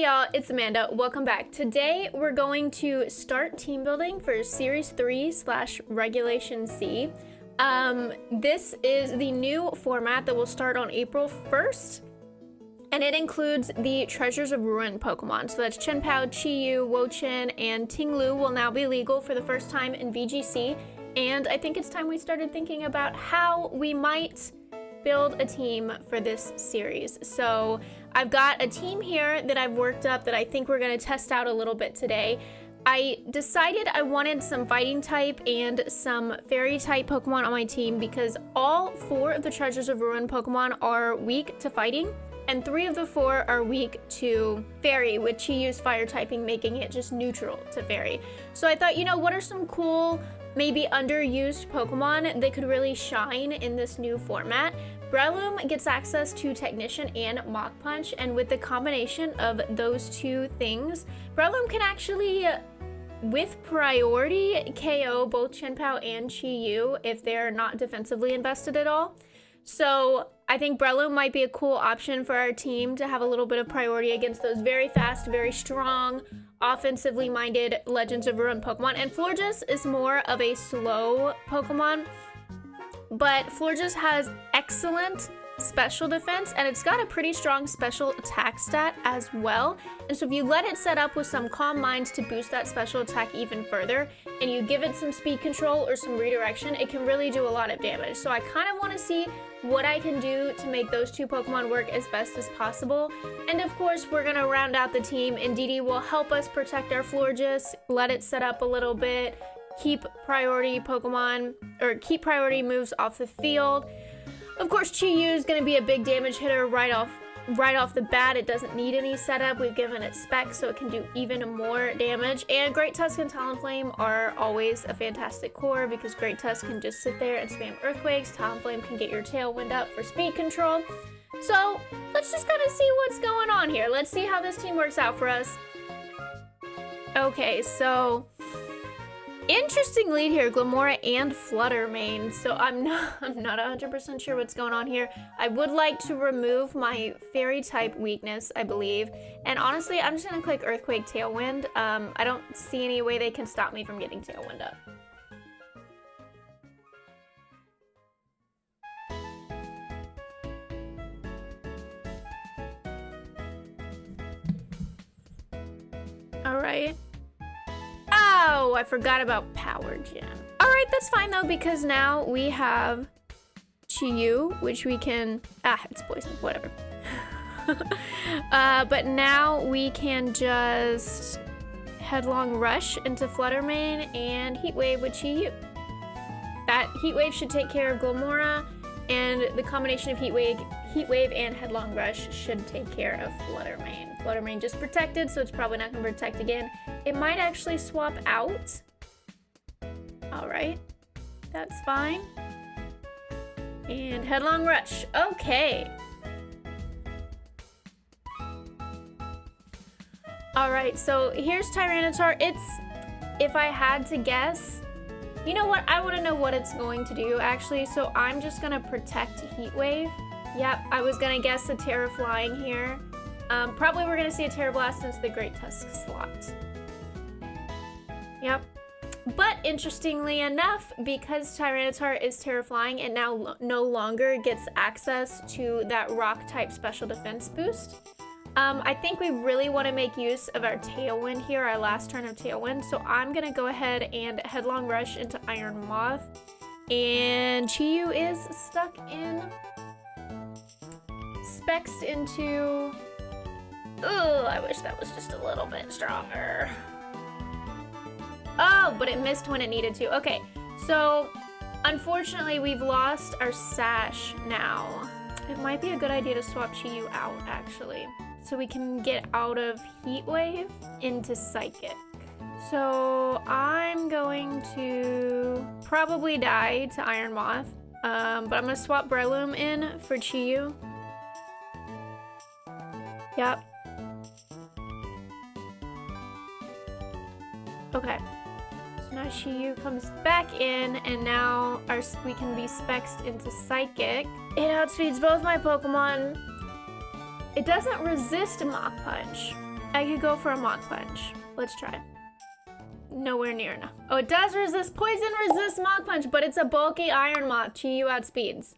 Hey y'all, it's Amanda. Welcome back. Today we're going to start team building for Series 3/Regulation C. This is the new format that will start on April 1st, and it includes the Treasures of Ruin Pokemon. So that's Chien-Pao, Chi-Yu, Wo-Chien, and Ting-Lu will now be legal for the first time in VGC, and I think it's time we started thinking about how we might build a team for this series. So I've got a team here that I've worked up that I think we're going to test out a little bit today. I decided I wanted some fighting type and some fairy type Pokemon on my team because all 4 of the Treasures of Ruin Pokemon are weak to fighting, and 3 of the 4 are weak to fairy, with Chi-Yu's fire typing making it just neutral to fairy. So I thought, you know, what are some cool, maybe underused Pokemon that could really shine in this new format? Breloom gets access to Technician and Mach Punch, and with the combination of those 2 things, Breloom can actually, with priority, KO both Chien-Pao and Chi-Yu if they're not defensively invested at all. So I think Breloom might be a cool option for our team to have a little bit of priority against those very fast, very strong, offensively minded Legends of Ruin Pokemon. And Florges is more of a slow Pokemon, but Florges has excellent special defense, and it's got a pretty strong special attack stat as well. And so if you let it set up with some Calm Minds to boost that special attack even further, and you give it some speed control or some redirection, it can really do a lot of damage. So I kind of want to see what I can do to make those 2 Pokemon work as best as possible. And of course, we're going to round out the team, and Dee Dee will help us protect our Florges, let it set up a little bit, keep priority Pokemon, or keep priority moves off the field. Of course, Chi-Yu is going to be a big damage hitter right off the bat. It doesn't need any setup. We've given it specs so it can do even more damage. And Great Tusk and Talonflame are always a fantastic core because Great Tusk can just sit there and spam Earthquakes. Talonflame can get your Tailwind up for speed control. So let's just kind of see what's going on here. Let's see how this team works out for us. Okay, so interesting lead here, Glimmora and Fluttermane. So I'm not 100% sure what's going on here. I would like to remove my fairy type weakness, I believe. And honestly, I'm just gonna click Earthquake Tailwind. I don't see any way they can stop me from getting Tailwind up. All right. Oh, I forgot about Power Gem. All right, that's fine though, because now we have Chi-Yu, which we can, it's poison, whatever. But now we can just Headlong Rush into Fluttermane and Heat Wave with Chi-Yu. That Heat Wave should take care of Glimmora, and the combination of Heat Wave and Headlong Rush should take care of Fluttermane. Fluttermane just protected, so it's probably not going to protect again. It might actually swap out. All right, that's fine. And Headlong Rush, okay. All right, so here's Tyranitar. If I had to guess, you know what? I want to know what it's going to do, actually. So I'm just going to protect Heat Wave. Yep, I was going to guess a Terra Flying here. Probably we're going to see a Terra Blast into the Great Tusk slot. Yep. But interestingly enough, because Tyranitar is Terra Flying, it now no longer gets access to that Rock type special defense boost. I think we really want to make use of our Tailwind here, our last turn of Tailwind. So I'm going to go ahead and Headlong Rush into Iron Moth. And Chi-Yu is stuck in, specs into, ugh, I wish that was just a little bit stronger. Oh, but it missed when it needed to. Okay, so unfortunately we've lost our Sash now. It might be a good idea to swap Chi-Yu out, actually, so we can get out of Heat Wave into Psychic. So I'm going to probably die to Iron Moth, but I'm going to swap Breloom in for Chi-Yu. Yep. Okay. So now Chi-Yu comes back in, and now we can be spexed into Psychic. It outspeeds both my Pokemon. It doesn't resist Mach Punch. I could go for a Mach Punch. Let's try. Nowhere near enough. Oh, it does resist poison, resist Mach Punch, but it's a bulky Iron Moth. Chi-Yu outspeeds.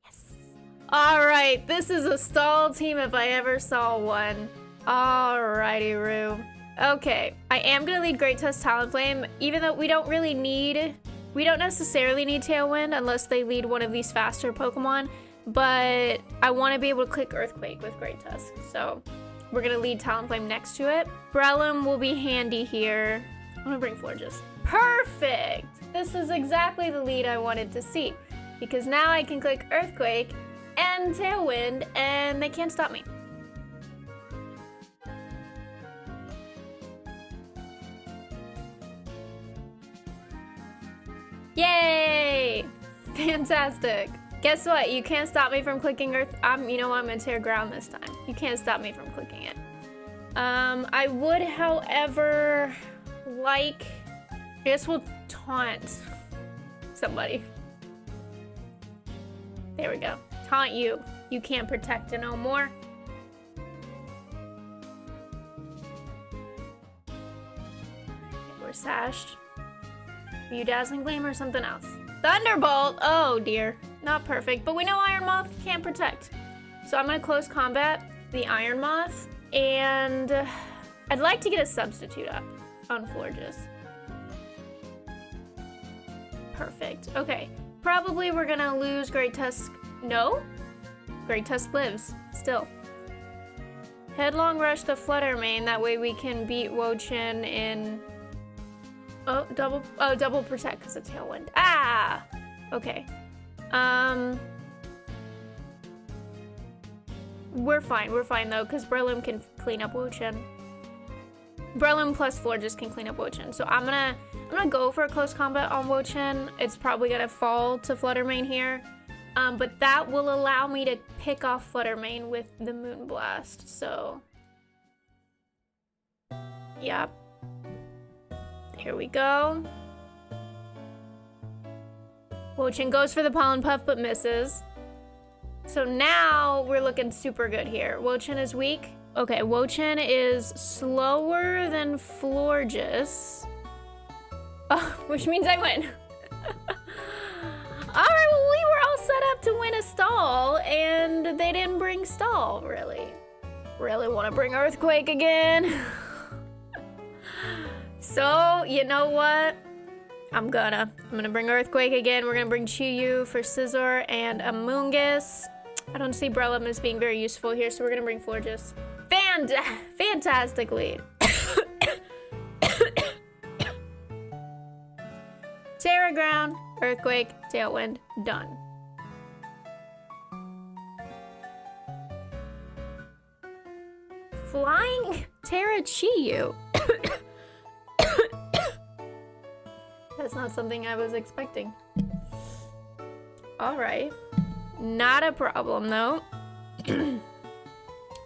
Yes. All right, this is a stall team if I ever saw one. Alrighty, Rue. Okay, I am gonna lead Great Tusk Talonflame, even though we don't necessarily need Tailwind unless they lead one of these faster Pokemon, but I want to be able to click Earthquake with Great Tusk, so we're gonna lead Talonflame next to it. Breloom will be handy here. I'm gonna bring Florges. Perfect! This is exactly the lead I wanted to see, because now I can click Earthquake and Tailwind, and they can't stop me. Yay! Fantastic. Guess what? You can't stop me from clicking Earth. You know what? I'm gonna tear ground this time. You can't stop me from clicking it. I would, however, I guess we'll taunt somebody. There we go. Taunt you. You can't protect it no more. We're sashed. Are you Dazzling Gleam or something else? Thunderbolt! Oh dear. Not perfect, but we know Iron Moth can't protect. So I'm gonna close combat the Iron Moth, and I'd like to get a substitute up on Florges. Perfect. Okay. Probably we're gonna lose Great Tusk. No? Great Tusk lives. Still. Headlong Rush the Fluttermane. That way we can beat Wo-Chin in... Oh, double protect because of Tailwind. Ah! Okay. We're fine though, because Breloom can clean up Wo-Chin. Breloom plus Florges can clean up Wo-Chin. So I'm gonna go for a close combat on Wo-Chin. It's probably gonna fall to Fluttermane here. But that will allow me to pick off Fluttermane with the Moonblast, so... Yep. Here we go. Wo-Chin goes for the Pollen Puff but misses. So now we're looking super good here. Wo-Chin is weak. Okay, Wo-Chin is slower than Florges. Oh, which means I win. Alright, well, we were all set up to win a stall, and they didn't bring stall, really. Really want to bring Earthquake again? So, you know what? I'm gonna bring Earthquake again. We're gonna bring Chi-Yu for Scizor and Amoonguss. I don't see Breloom as being very useful here, so we're gonna bring Florges. Fantastic lead. Terra Ground, Earthquake, Tailwind, done. Flying Terra Chi-Yu. That's not something I was expecting. All right. Not a problem, though.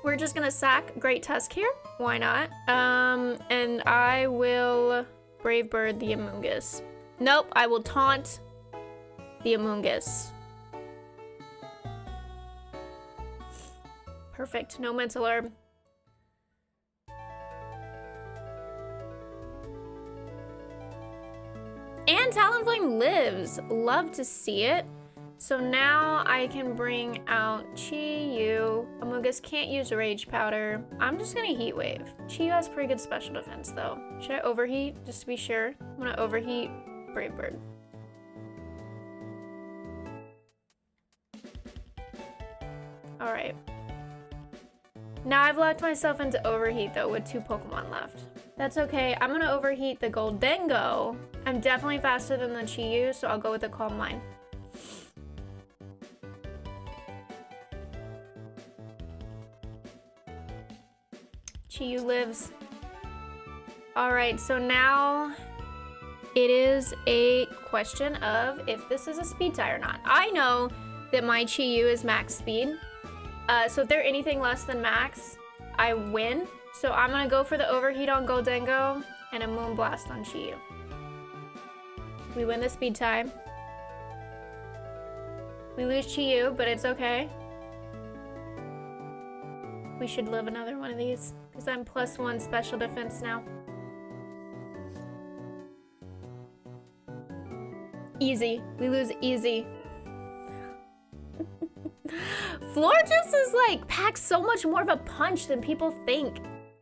We're just gonna sack Great Tusk here. Why not? And I will Brave Bird the Amoonguss. Nope, I will taunt the Amoonguss. Perfect. No Mental Herb. And Talonflame lives. Love to see it. So now I can bring out Chi-Yu. Amoonguss can't use Rage Powder. I'm just gonna Heat Wave. Chi-Yu has pretty good special defense though. Should I overheat just to be sure? I'm gonna overheat Brave Bird. All right. Now I've locked myself into overheat though with 2 Pokemon left. That's okay. I'm gonna overheat the Goldengo. I'm definitely faster than the Chi-Yu, so I'll go with the Calm Mind. Chi-Yu lives. Alright, so now it is a question of if this is a speed tie or not. I know that my Chi-Yu is max speed. So if they're anything less than max, I win. So I'm gonna go for the overheat on Goldengo and a Moonblast on Chi-Yu. We win the speed tie. We lose Chi-Yu, but it's okay. We should live another one of these. because I'm +1 special defense now. Easy. We lose easy. Florges is like packs so much more of a punch than people think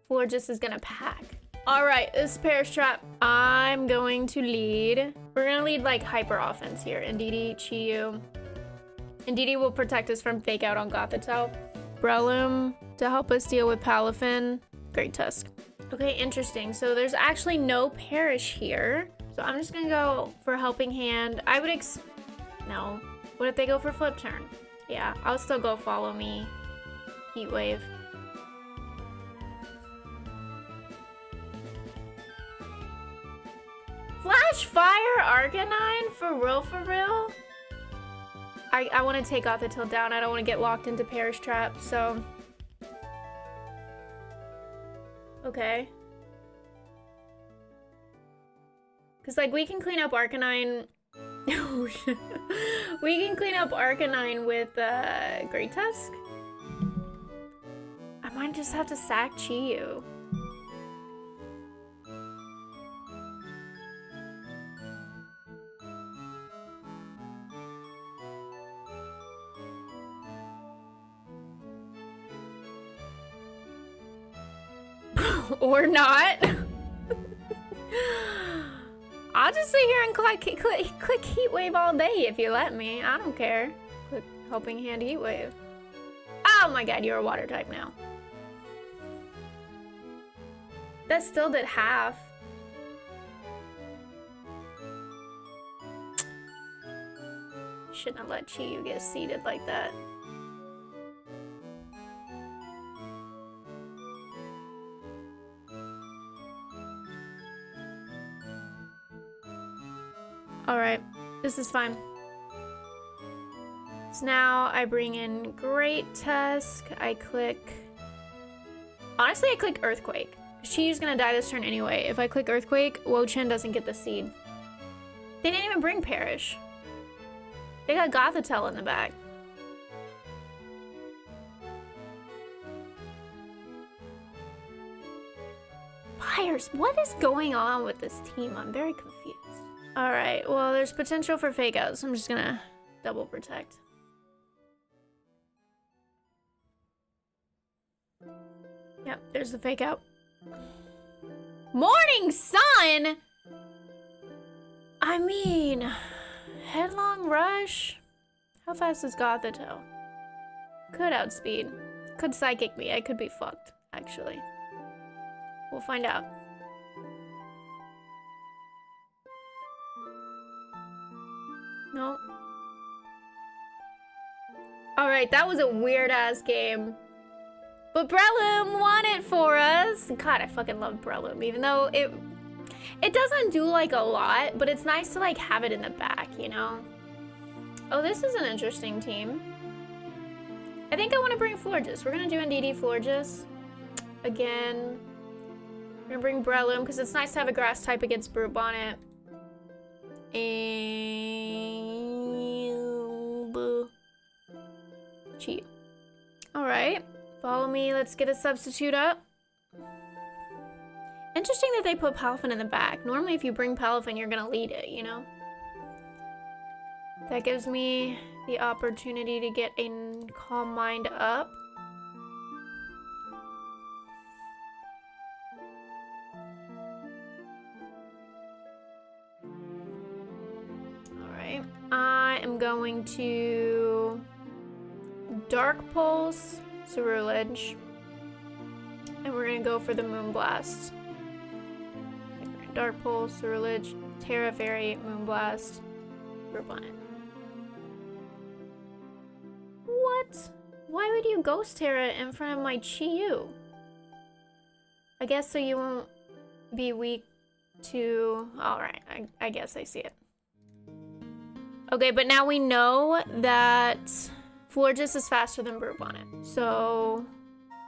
Florges is gonna pack. All right, this Perish Trap, I'm going to lead. We're gonna lead like hyper offense here. Ndidi, Chiyu. Ndidi will protect us from fake out on Gothitelle. Breloom to help us deal with Palafin. Great Tusk. Okay, interesting. So there's actually no Perish here. So I'm just gonna go for Helping Hand. I would no. What if they go for Flip Turn? Yeah, I'll still go Follow Me. Heat Wave. Flash Fire Arcanine? For real, for real? I want to take Gothitelle down. I don't want to get locked into Perish Trap, so... Okay. Because, like, we can clean up Arcanine... we can clean up Arcanine with Great Tusk. I might just have to sack Chiyu. Or not. I'll just sit here and click Heat Wave all day if you let me. I don't care. Click Helping Hand Heat Wave. Oh my god, you're a water type now. That still did half. Shouldn't have let Chiyu get seated like that. Alright, this is fine. So now I bring in Great Tusk. I click... Honestly, I click Earthquake. She's gonna die this turn anyway. If I click Earthquake, Wo-Chen doesn't get the seed. They didn't even bring Perish. They got Gothitelle in the back. Fires, what is going on with this team? I'm very confused. Alright, well, there's potential for fake outs. I'm just gonna double protect. Yep, there's the fake out. Morning Sun! I mean, Headlong Rush? How fast is Gothitelle? Could outspeed. Could psychic me. I could be fucked, actually. We'll find out. Nope. Alright, that was a weird-ass game. But Breloom won it for us. God, I fucking love Breloom, even though it doesn't do, like, a lot, but it's nice to, like, have it in the back, you know? Oh, this is an interesting team. I think I want to bring Florges. We're gonna do Ndidi Florges. Again. We're gonna bring Breloom, because it's nice to have a grass type against Brute Bonnet. And... Cheat. Alright. Follow me. Let's get a substitute up. Interesting that they put Palafin in the back. Normally, if you bring Palafin, you're gonna lead it, you know? That gives me the opportunity to get a Calm Mind up. Alright. I am going to Dark Pulse, Ceruledge. And we're gonna go for the Moonblast. Dark Pulse, Ceruledge, Terra Fairy, Moonblast, Group on it. What? Why would you Ghost Terra in front of my Chiyu? I guess so you won't be weak to... Alright, I guess I see it. Okay, but now we know that Florges is faster than Brute Bonnet. So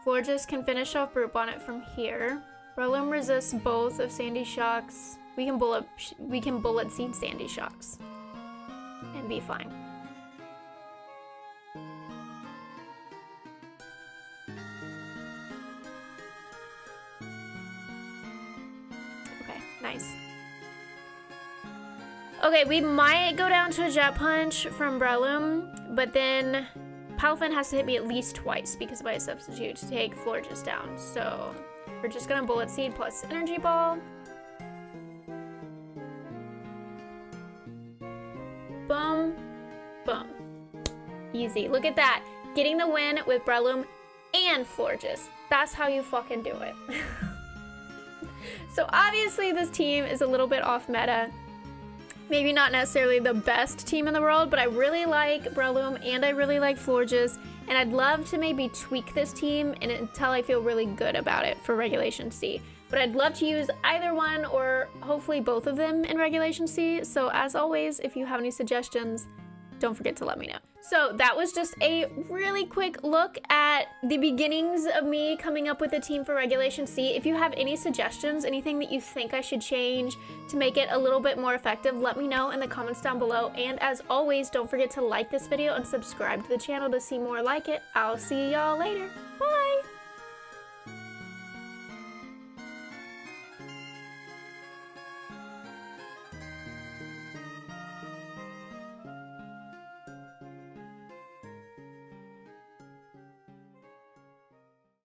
Florges can finish off Brute Bonnet from here. Breloom resists both of Sandy Shocks. We can bullet seed Sandy Shocks and be fine. Nice. Okay, we might go down to a Jet Punch from Breloom, but then Palafin has to hit me at least twice because of my substitute to take Florges down. So we're just gonna Bullet Seed plus Energy Ball. Boom, boom. Easy. Look at that. Getting the win with Breloom and Florges. That's how you fucking do it. So obviously this team is a little bit off meta. Maybe not necessarily the best team in the world, but I really like Breloom and I really like Florges, and I'd love to maybe tweak this team until I feel really good about it for Regulation C. But I'd love to use either one or hopefully both of them in Regulation C. So as always, if you have any suggestions, don't forget to let me know. So that was just a really quick look at the beginnings of me coming up with a team for Regulation C. If you have any suggestions, anything that you think I should change to make it a little bit more effective, let me know in the comments down below. And as always, don't forget to like this video and subscribe to the channel to see more like it. I'll see y'all later. Bye!